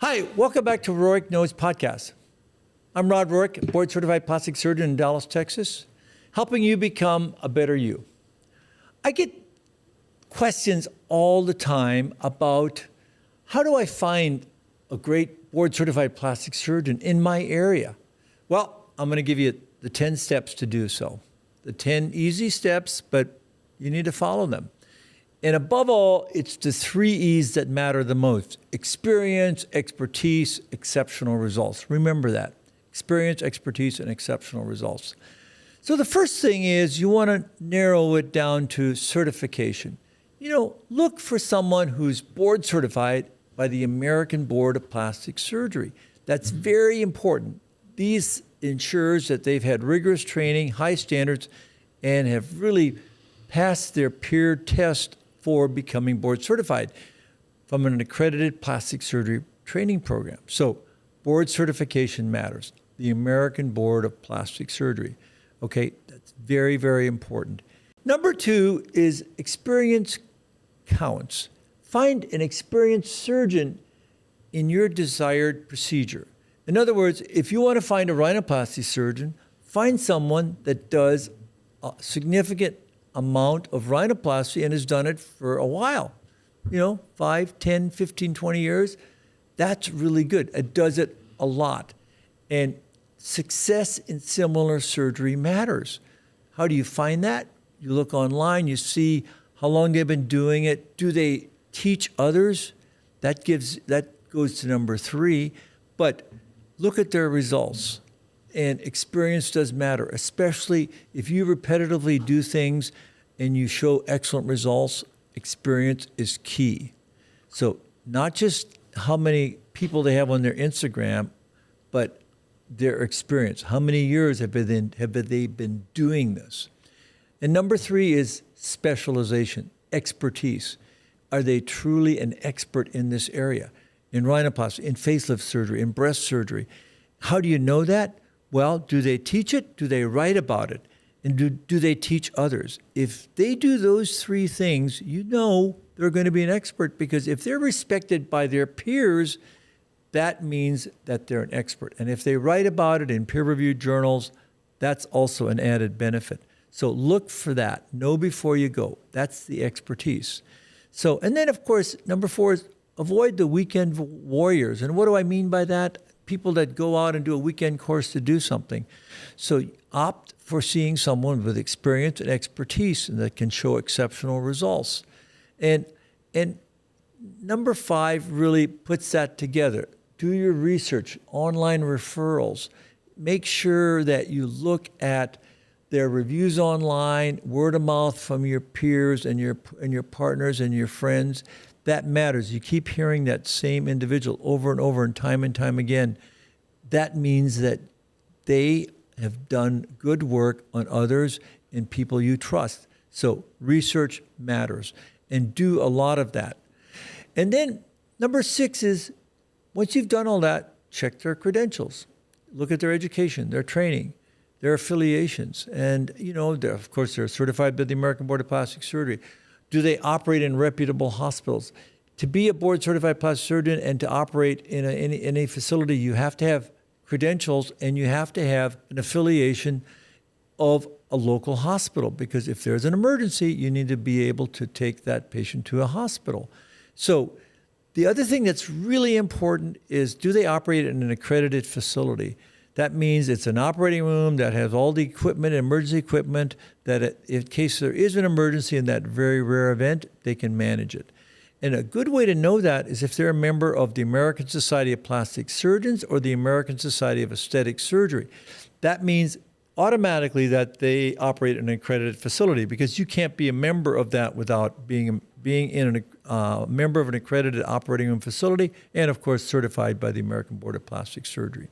Hi, welcome back to Rohrich Knows Podcast. I'm Rod Rohrich, board certified plastic surgeon in Dallas, Texas, helping you become a better you. I get questions all the time about how do I find a great board certified plastic surgeon in my area? Well, I'm going to give you the 10 steps to do so. The 10 easy steps, but you need to follow them. And above all, it's the 3 E's that matter the most: experience, expertise, exceptional results. Remember that. Experience, expertise, and exceptional results. So the first thing is you want to narrow it down to certification. Look for someone who's board certified by the American Board of Plastic Surgery. That's very important. These ensures that they've had rigorous training, high standards, and have really passed their peer test for becoming board certified from an accredited plastic surgery training program. So board certification matters. The American Board of Plastic Surgery. Okay, that's very, very important. Number 2 is experience counts. Find an experienced surgeon in your desired procedure. In other words, if you want to find a rhinoplasty surgeon, find someone that does a significant amount of rhinoplasty and has done it for a while. 5, 10, 15, 20 years. That's really good. It does it a lot. And success in similar surgery matters. How do you find that? You look online, you see how long they've been doing it. Do they teach others? That goes to number 3. But look at their results. And experience does matter, especially if you repetitively do things and you show excellent results. Experience is key. So not just how many people they have on their Instagram, but their experience. How many years have they been doing this? And number 3 is specialization, expertise. Are they truly an expert in this area? In rhinoplasty, in facelift surgery, in breast surgery. How do you know that? Well, do they teach it? Do they write about it? And do they teach others? If they do those 3 things, they're going to be an expert, because if they're respected by their peers, that means that they're an expert. And if they write about it in peer-reviewed journals, that's also an added benefit. So look for that. Know before you go. That's the expertise. So, and then of course, number 4 is avoid the weekend warriors. And what do I mean by that? People that go out and do a weekend course to do something. So opt for seeing someone with experience and expertise and that can show exceptional results. And number 5 really puts that together. Do your research, online referrals. Make sure that you look at their reviews online, word of mouth from your peers and your partners and your friends. That matters. You keep hearing that same individual over and over and time again. That means that they have done good work on others and people you trust. So research matters, and do a lot of that. And then number 6 is, once you've done all that, check their credentials. Look at their education, their training, their affiliations. And, of course, they're certified by the American Board of Plastic Surgery. Do they operate in reputable hospitals? To be a board certified plastic surgeon and to operate in a facility, you have to have credentials and you have to have an affiliation of a local hospital, because if there's an emergency, you need to be able to take that patient to a hospital. So the other thing that's really important is, do they operate in an accredited facility? That means it's an operating room that has all the equipment, emergency equipment, that in case there is an emergency in that very rare event, they can manage it. And a good way to know that is if they're a member of the American Society of Plastic Surgeons or the American Society of Aesthetic Surgery. That means automatically that they operate in an accredited facility, because you can't be a member of that without being a member of an accredited operating room facility, and of course certified by the American Board of Plastic Surgery.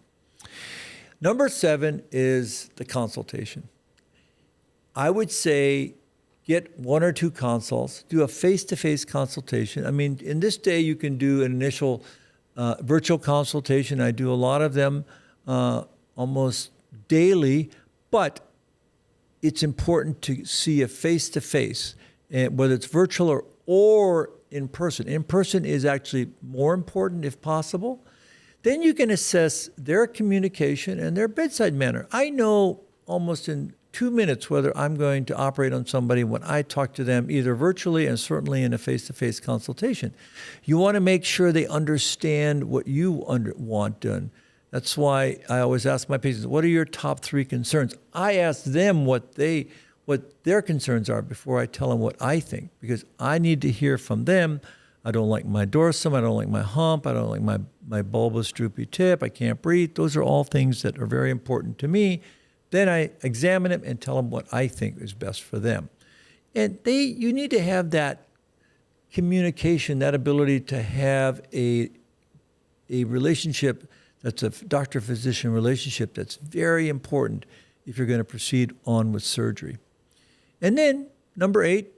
Number 7 is the consultation. I would say get 1 or 2 consults, do a face-to-face consultation. I mean, in this day, you can do an initial virtual consultation. I do a lot of them almost daily, but it's important to see a face-to-face, and whether it's virtual or in person. In person is actually more important if possible. Then you can assess their communication and their bedside manner. I know almost in 2 minutes whether I'm going to operate on somebody when I talk to them, either virtually and certainly in a face-to-face consultation. You want to make sure they understand what you want done. That's why I always ask my patients, what are your top 3 concerns? I ask them what their concerns are before I tell them what I think, because I need to hear from them. I don't like my dorsum, I don't like my hump, I don't like my bulbous droopy tip, I can't breathe. Those are all things that are very important to me. Then I examine them and tell them what I think is best for them. And you need to have that communication, that ability to have a relationship that's a doctor-physician relationship that's very important if you're going to proceed on with surgery. And then, number 8,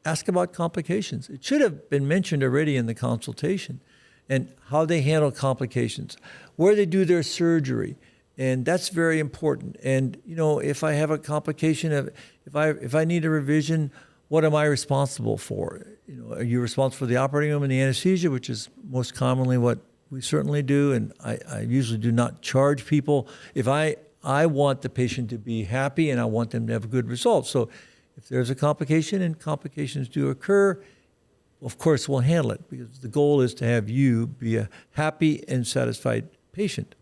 ask about complications. It should have been mentioned already in the consultation, and how they handle complications, where they do their surgery. And that's very important. And, if I have a complication, if I need a revision, what am I responsible for? Are you responsible for the operating room and the anesthesia, which is most commonly what we certainly do. And I usually do not charge people. If I want the patient to be happy and I want them to have a good result. So if there's a complication, and complications do occur, of course we'll handle it, because the goal is to have you be a happy and satisfied patient.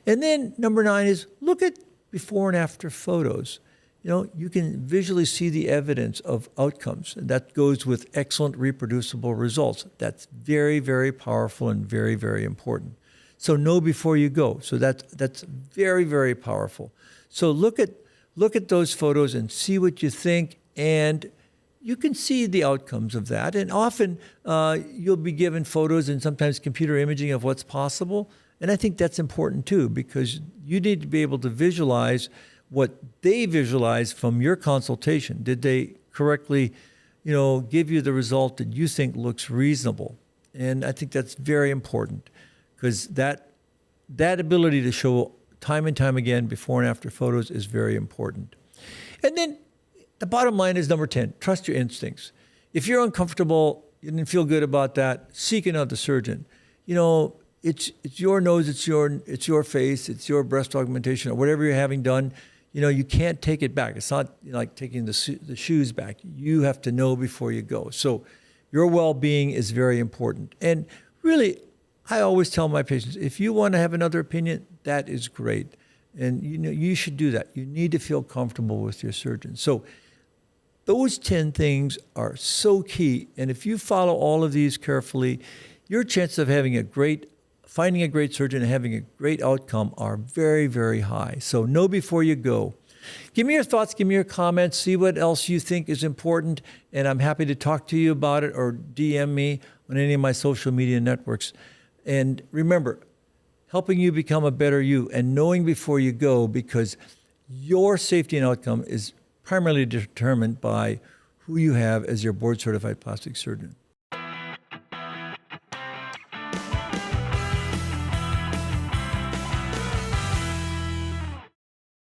And then number 9 is look at before and after photos. You can visually see the evidence of outcomes, and that goes with excellent reproducible results. That's very, very powerful and very, very important. So know before you go. So that's very, very powerful. So look at those photos and see what you think, and you can see the outcomes of that. And often you'll be given photos and sometimes computer imaging of what's possible. And I think that's important too, because you need to be able to visualize what they visualize from your consultation. Did they correctly, give you the result that you think looks reasonable? And I think that's very important, because that ability to show time and time again before and after photos is very important. And then the bottom line is number 10, trust your instincts. If you're uncomfortable, you didn't feel good about that, seek another surgeon. It's your nose, it's your face, it's your breast augmentation, or whatever you're having done. You can't take it back. It's not like taking the shoes back. You have to know before you go. So your well-being is very important. And really, I always tell my patients, if you want to have another opinion, that is great. And you should do that. You need to feel comfortable with your surgeon. So those 10 things are so key. And if you follow all of these carefully, your chances of finding a great surgeon and having a great outcome are very, very high. So know before you go. Give me your thoughts, give me your comments, see what else you think is important, and I'm happy to talk to you about it, or DM me on any of my social media networks. And remember, helping you become a better you and knowing before you go, because your safety and outcome is primarily determined by who you have as your board-certified plastic surgeon.